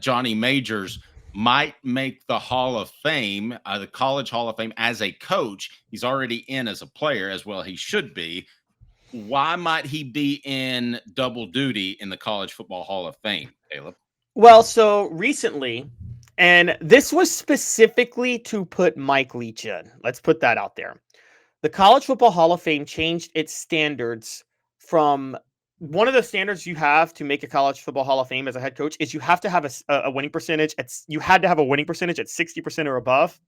Johnny Majors might make the Hall of Fame, the College Hall of Fame as a coach. He's already in as a player as well. He should be. Why might he be in double duty in the College Football Hall of Fame, Caleb? Well, so recently, and this was specifically to put Mike Leach in. Let's put that out there. The College Football Hall of Fame changed its standards from one of the standards you have to make a College Football Hall of Fame as a head coach is you have to have a winning percentage. You had to have a winning percentage at 60% or above.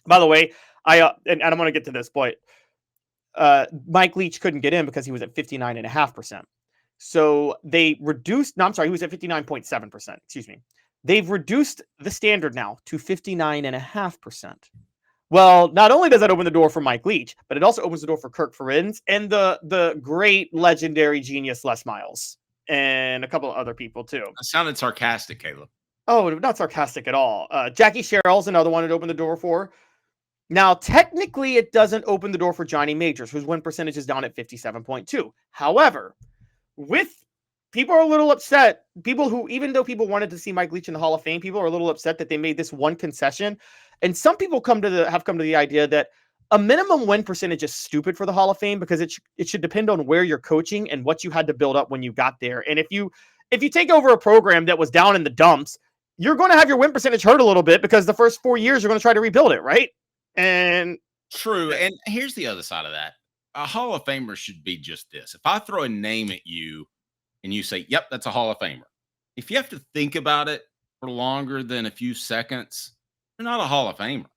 By the way, and I'm going to get to this, but Mike Leach couldn't get in because he was at 59.5%. So they reduced, no, I'm sorry, he was at 59.7%. Excuse me. They've reduced the standard now to 59.5%. Well, not only does that open the door for Mike Leach, but it also opens the door for Kirk Ferentz and the great legendary genius Les Miles and a couple of other people too. That sounded sarcastic, Caleb. Oh, not sarcastic at all. Jackie Sherrill's another one it opened the door for. Now, technically, it doesn't open the door for Johnny Majors, whose win percentage is down at 57.2. However, people are a little upset. People who, even though people wanted to see Mike Leach in the Hall of Fame, people are a little upset that they made this one concession. And some people have come to the idea that a minimum win percentage is stupid for the Hall of Fame because it should depend on where you're coaching and what you had to build up when you got there. And if you take over a program that was down in the dumps, you're going to have your win percentage hurt a little bit because the first 4 years you're going to try to rebuild it, right? And true. And here's the other side of that. A Hall of Famer should be just this. If I throw a name at you and you say, yep, that's a Hall of Famer. If you have to think about it for longer than a few seconds, you're not a Hall of Famer.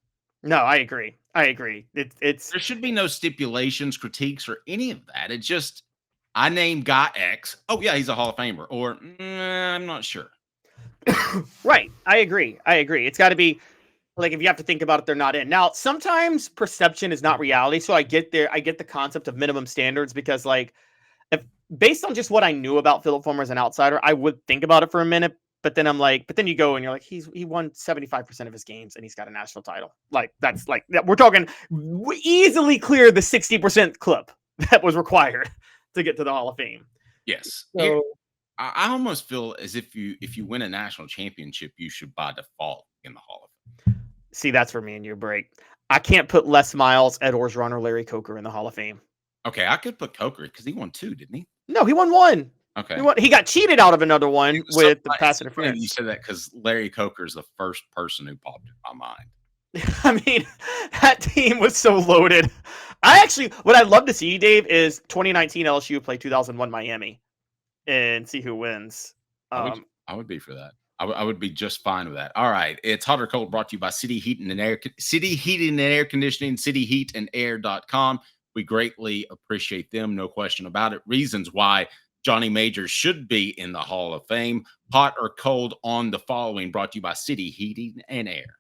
No, I agree. There should be no stipulations, critiques, or any of that. It's just, I name guy X. Oh, yeah, he's a Hall of Famer. Or, I'm not sure. Right. I agree. It's got to be, like, if you have to think about it, they're not in. Now, sometimes perception is not reality. So I get the concept of minimum standards because, like, based on just what I knew about Philip Fulmer as an outsider, I would think about it for a minute. But then you go and you're like, he won 75% of his games and he's got a national title. Like, that's like, we're talking easily clear the 60% clip that was required to get to the Hall of Fame. Yes. So, I almost feel as if you win a national championship, you should by default in the Hall of Fame. See, that's for me and you break. I can't put Les Miles, Ed Orgeron, or Larry Coker in the Hall of Fame. Okay, I could put Coker because he won 2, didn't he? No, he won 1. Okay. He got cheated out of another one with the pass interference. You said that because Larry Coker is the first person who popped in my mind. I mean, that team was so loaded. What I'd love to see, Dave, is 2019 LSU play 2001 Miami and see who wins. I would be for that. I would be just fine with that. All right. It's Hot or Cold brought to you by City Heating and Air Conditioning, cityheatandair.com. We greatly appreciate them. No question about it. Reasons why Johnny Majors should be in the Hall of Fame. Hot or cold on the following, brought to you by City Heating and Air.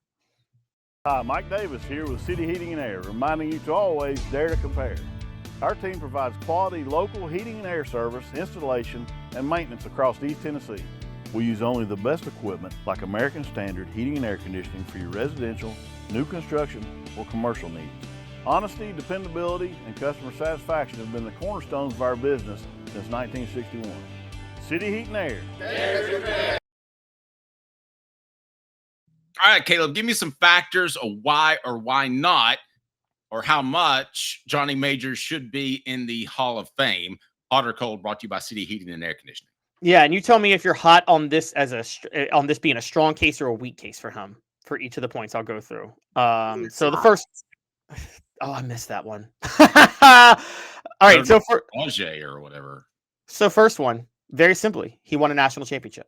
Hi, Mike Davis here with City Heating and Air, reminding you to always dare to compare. Our team provides quality local heating and air service, installation, and maintenance across East Tennessee. We use only the best equipment like American Standard Heating and Air Conditioning for your residential, new construction, or commercial needs. Honesty, dependability, and customer satisfaction have been the cornerstones of our business since 1961. City Heat and Air. There's your best. All right, Caleb, give me some factors of why or why not, or how much Johnny Majors should be in the Hall of Fame. Hot or cold, brought to you by City Heating and Air Conditioning. Yeah, and you tell me if you're hot on this on this being a strong case or a weak case for him for each of the points I'll go through. So the first. Oh, I missed that one. All right, so for Ajay or whatever. So first one, very simply, he won a national championship.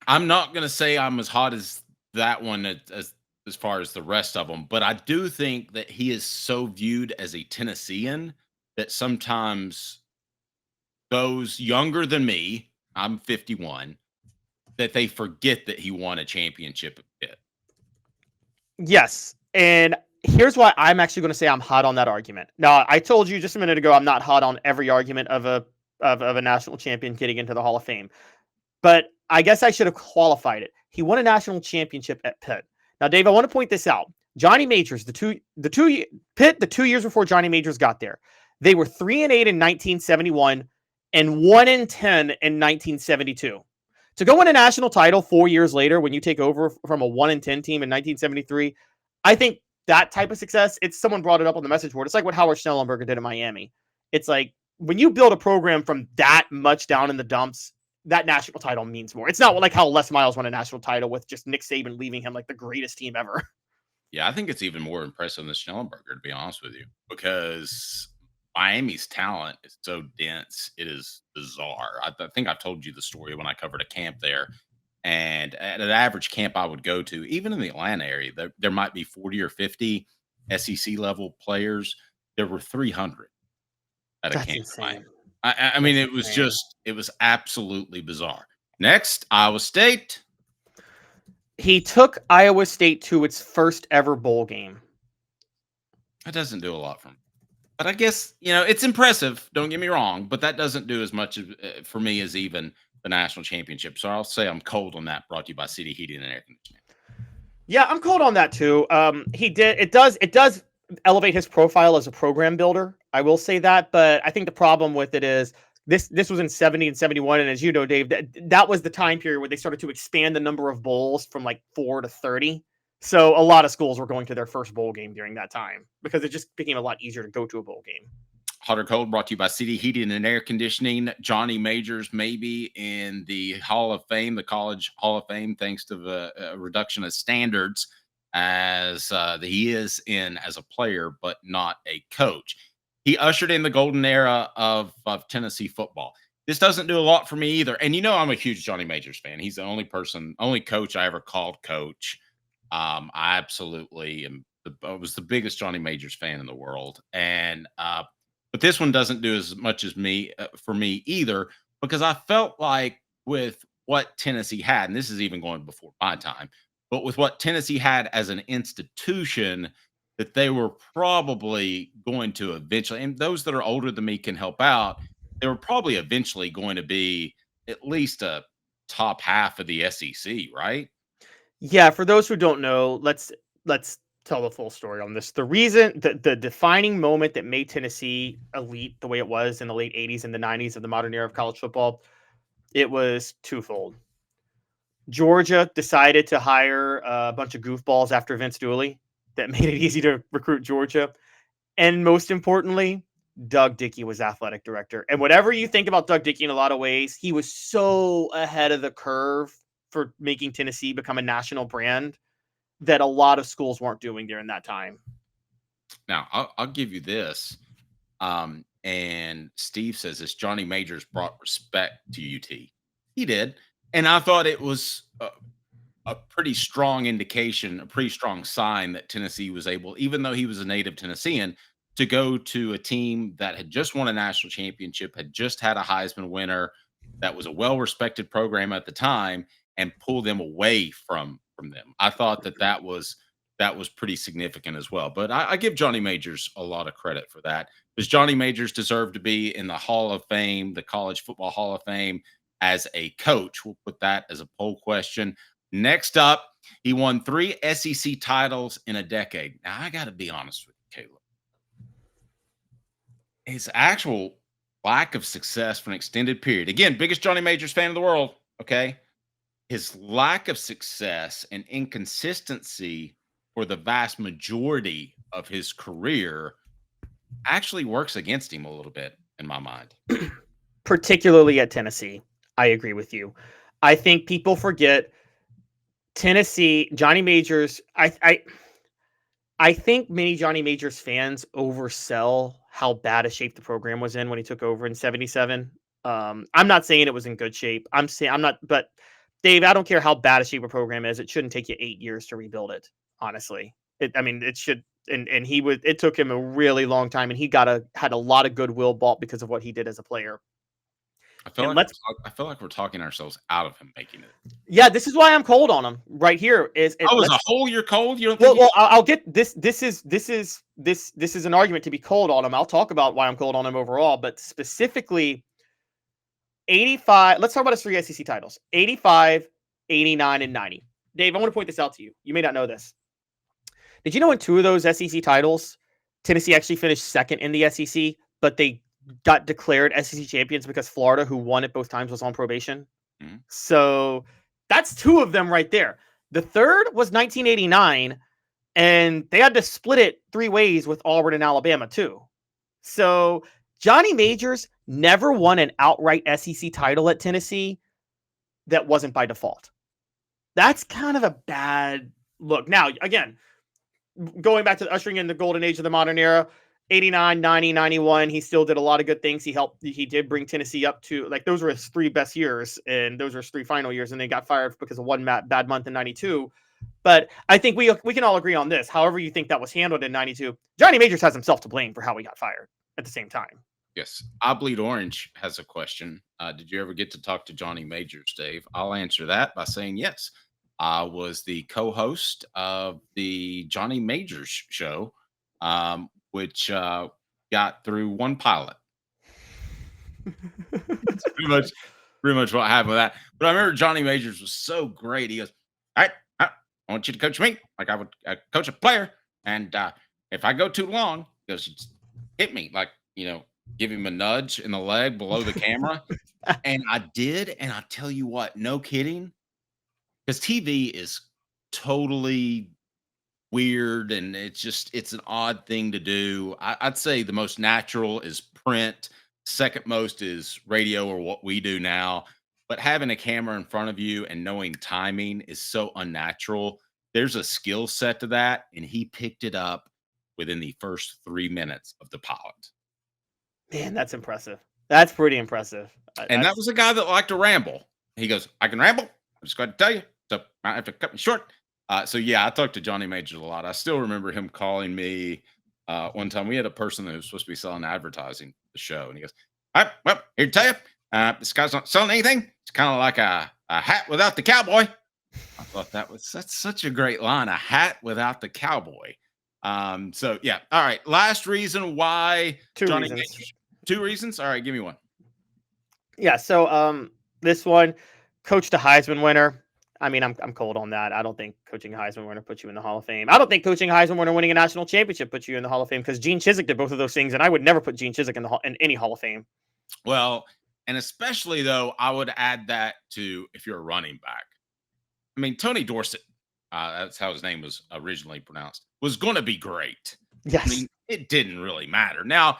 I'm not going to say I'm as hot as that one as far as the rest of them, but I do think that he is so viewed as a Tennessean that sometimes those younger than me, I'm 51, that they forget that he won a championship at Pitt. Yes, and here's why I'm actually going to say I'm hot on that argument. Now, I told you just a minute ago I'm not hot on every argument of a national champion getting into the Hall of Fame, but I guess I should have qualified it. He won a national championship at Pitt. Now, Dave, I want to point this out. Johnny Majors, the two years before Johnny Majors got there, they were 3-8 in 1971 and 1-10 in 1972. To go win a national title 4 years later when you take over from a 1-10 team in 1973, I think that type of success, it's someone brought it up on the message board. It's like what Howard Schnellenberger did in Miami. It's like when you build a program from that much down in the dumps, that national title means more. It's not like how Les Miles won a national title with just Nick Saban leaving him like the greatest team ever. Yeah, I think it's even more impressive than Schnellenberger, to be honest with you, because Miami's talent is so dense. It is bizarre. I think I've told you the story when I covered a camp there. And at an average camp I would go to, even in the Atlanta area, there might be 40 or 50 SEC level players. There were 300 at a That's camp. insane. I mean, it was it was absolutely bizarre. Next, Iowa State. He took Iowa State to its first ever bowl game. That doesn't do a lot for me. But I guess, it's impressive. Don't get me wrong. But that doesn't do as much for me as even the national championship. So I'll say I'm cold on that. Brought to you by City Heating and Air Conditioning. Yeah, I'm cold on that too. It does elevate his profile as a program builder. I will say that. But I think the problem with it is this was in 70 and 71. And as you know, Dave, that was the time period where they started to expand the number of bowls from like 4 to 30. So a lot of schools were going to their first bowl game during that time because it just became a lot easier to go to a bowl game. Hot or Cold brought to you by City Heating and Air Conditioning. Johnny Majors maybe in the Hall of Fame, the College Hall of Fame, thanks to the reduction of standards as he is in as a player, but not a coach. He ushered in the golden era of Tennessee football. This doesn't do a lot for me either. And I'm a huge Johnny Majors fan. He's the only coach I ever called coach. I absolutely I was the biggest Johnny Majors fan in the world. And but this one doesn't do as much as for me either, because I felt like with what Tennessee had, and this is even going before my time, but with what Tennessee had as an institution, that they were probably going to eventually, and those that are older than me can help out, they were probably eventually going to be at least a top half of the SEC, right? Yeah, for those who don't know, let's tell the full story on this. The reason, the defining moment that made Tennessee elite the way it was in the late 80s and the 90s of the modern era of college football, it was twofold. Georgia decided to hire a bunch of goofballs after Vince Dooley that made it easy to recruit Georgia. And most importantly, Doug Dickey was athletic director. And whatever you think about Doug Dickey in a lot of ways, he was so ahead of the curve for making Tennessee become a national brand that a lot of schools weren't doing during that time. Now, I'll give you this. And Steve says this: Johnny Majors brought respect to UT. He did. And I thought it was a pretty strong indication, a pretty strong sign that Tennessee was able, even though he was a native Tennessean, to go to a team that had just won a national championship, had just had a Heisman winner, that was a well-respected program at the time, and pull them away from them. I thought that was pretty significant as well. But I give Johnny Majors a lot of credit for that. Does Johnny Majors deserve to be in the Hall of Fame, the College Football Hall of Fame, as a coach? We'll put that as a poll question. Next up, he won 3 SEC titles in a decade. Now, I got to be honest with you, Caleb. His actual lack of success for an extended period. Again, biggest Johnny Majors fan in the world, okay? His lack of success and inconsistency for the vast majority of his career actually works against him a little bit, in my mind. Particularly at Tennessee. I agree with you. I think people forget Tennessee, Johnny Majors. I think many Johnny Majors fans oversell how bad a shape the program was in when he took over in 77. I'm not saying it was in good shape. But Dave, I don't care how bad a shape a program is. It shouldn't take you 8 years to rebuild it. Honestly, it should. And it took him a really long time, and he had a lot of goodwill bought because of what he did as a player. I feel like we're talking ourselves out of him making it. Yeah, this is why I'm cold on him right here. As a whole you're cold? You don't well, think well, I'll get this. This is an argument to be cold on him. I'll talk about why I'm cold on him overall, but specifically 85. Let's talk about his 3 SEC titles: 85, 89, and 90. Dave, I want to point this out to you. You may not know this. Did you know in 2 of those SEC titles, Tennessee actually finished second in the SEC, but they got declared SEC champions because Florida, who won it both times, was on probation? Mhm. So that's 2 of them right there. The third was 1989, and they had to split it 3 ways with Auburn and Alabama too. So Johnny Majors never won an outright SEC title at Tennessee that wasn't by default. That's kind of a bad look. Now, again, going back to ushering in the golden age of the modern era, 89, 90, 91, he still did a lot of good things. He did bring Tennessee up to, like, those were his 3 best years, and those were his 3 final years, and they got fired because of one bad month in 92. But I think we can all agree on this. However you think that was handled in 92, Johnny Majors has himself to blame for how he got fired at the same time. Yes. I Bleed Orange has a question. Did you ever get to talk to Johnny Majors, Dave? I'll answer that by saying yes. I was the co-host of the Johnny Majors show, which got through 1 pilot. That's pretty much what happened with that. But I remember Johnny Majors was so great. He goes, "All right, I want you to coach me like I would coach a player. And if I go too long," he goes, "you just hit me, like, give him a nudge in the leg below the camera." And I did. And I tell you what, no kidding, because TV is totally weird, and it's an odd thing to do. I'd say the most natural is print. Second most is radio, or what we do now. But having a camera in front of you and knowing timing is so unnatural. There's a skill set to that, and he picked it up within the first 3 minutes of the pilot. Man, that's impressive. That's pretty impressive. And that was a guy that liked to ramble. He goes, "I can ramble. I'm just going to tell you. So I have to cut me short." So yeah, I talked to Johnny Majors a lot. I still remember him calling me one time. We had a person that was supposed to be selling advertising for the show, and he goes, "All right, well, here to tell you, this guy's not selling anything. It's kind of like a hat without the cowboy." I thought that's such a great line, a hat without the cowboy. So yeah, all right. Last reason why 2 Johnny reasons. Majors. 2 reasons. All right, give me one. Yeah, so this one, coached a Heisman winner. I mean, I'm cold on that. I don't think coaching a Heisman winner puts you in the Hall of Fame. I don't think coaching a Heisman winner winning a national championship puts you in the Hall of Fame, because Gene Chizik did both of those things, and I would never put Gene Chizik in any Hall of Fame. Well, and especially though, I would add that to if you're a running back. I mean, Tony Dorsett, that's how his name was originally pronounced, was going to be great. Yes. I mean, it didn't really matter. Now,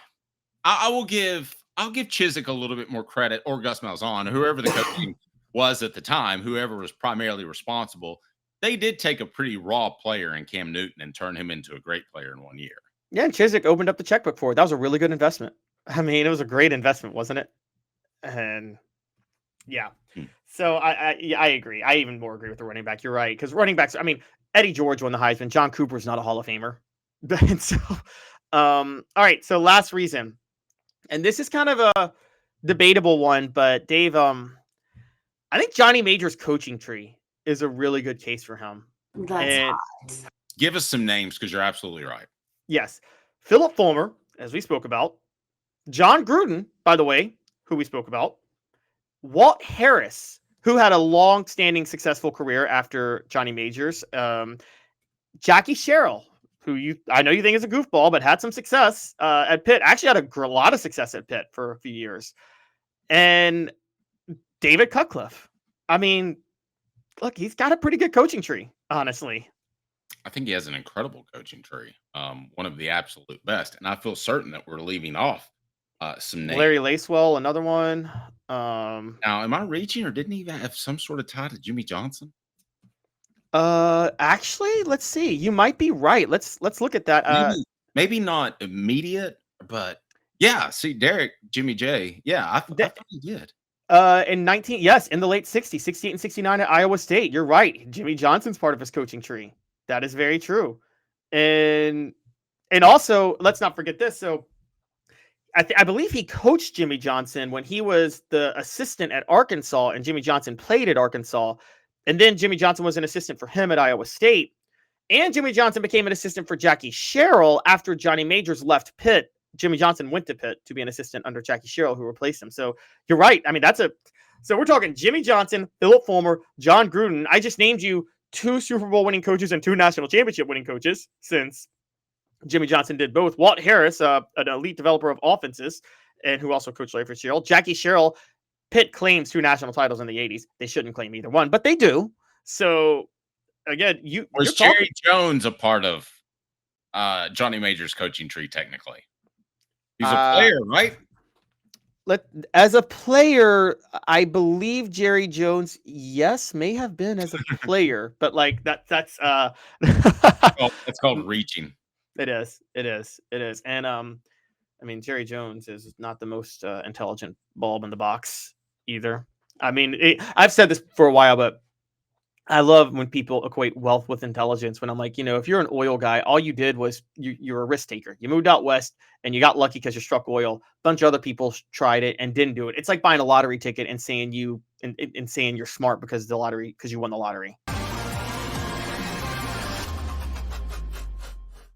I'll give Chizik a little bit more credit, or Gus Malzahn, whoever the coaching was at the time, whoever was primarily responsible. They did take a pretty raw player in Cam Newton and turn him into a great player in 1 year. Yeah, and Chizik opened up the checkbook for it. That was a really good investment. I mean, it was a great investment, wasn't it? And yeah. So I agree. I even more agree with the running back. You're right, because running backs, I mean, Eddie George won the Heisman. John Cooper's not a Hall of Famer. And so, all right. So last reason, and this is kind of a debatable one, but Dave, I think Johnny Majors' coaching tree is a really good case for him. That's And- hot. Give us some names, because you're absolutely right. Yes, Philip Fulmer, as we spoke about, John Gruden, by the way, who we spoke about, Walt Harris, who had a long-standing successful career after Johnny Majors, Jackie Sherrill, who I know you think is a goofball, but had some success at Pitt. Actually had a lot of success at Pitt for a few years. And David Cutcliffe. I mean, look, he's got a pretty good coaching tree, honestly. I think he has an incredible coaching tree, one of the absolute best. And I feel certain that we're leaving off some names. Larry Lacewell, another one. Now, am I reaching, or didn't he have some sort of tie to Jimmy Johnson? Actually, let's see. You might be right. Let's look at that. Maybe not immediate, but yeah. See, Derek, Jimmy J. Yeah, I thought he did. In the late 60s, 68 and 69 at Iowa State. You're right. Jimmy Johnson's part of his coaching tree. That is very true. And also, let's not forget this. So I believe he coached Jimmy Johnson when he was the assistant at Arkansas, and Jimmy Johnson played at Arkansas. And then Jimmy Johnson was an assistant for him at Iowa State. And Jimmy Johnson became an assistant for Jackie Sherrill after Johnny Majors left Pitt. Jimmy Johnson went to Pitt to be an assistant under Jackie Sherrill, who replaced him. So you're right. I mean, so we're talking Jimmy Johnson, Philip Fulmer, John Gruden. I just named you 2 Super Bowl winning coaches and 2 national championship winning coaches, since Jimmy Johnson did both. Walt Harris, an elite developer of offenses, and who also coached Larry Fitzgerald. Jackie Sherrill, Pitt claims 2 national titles in the 80s. They shouldn't claim either one, but they do. So again, Was Jerry Jones a part of Johnny Major's coaching tree? Technically, he's a player, right? As a player, I believe Jerry Jones, yes, may have been as a player, but like that's It's called reaching. It is. And I mean, Jerry Jones is not the most intelligent bulb in the box either. I mean, I've said this for a while, but I love when people equate wealth with intelligence. When I'm like, if you're an oil guy, all you did was you're a risk taker. You moved out west and you got lucky because you struck oil. A bunch of other people tried it and didn't do it. It's like buying a lottery ticket and saying saying you're smart because you won the lottery.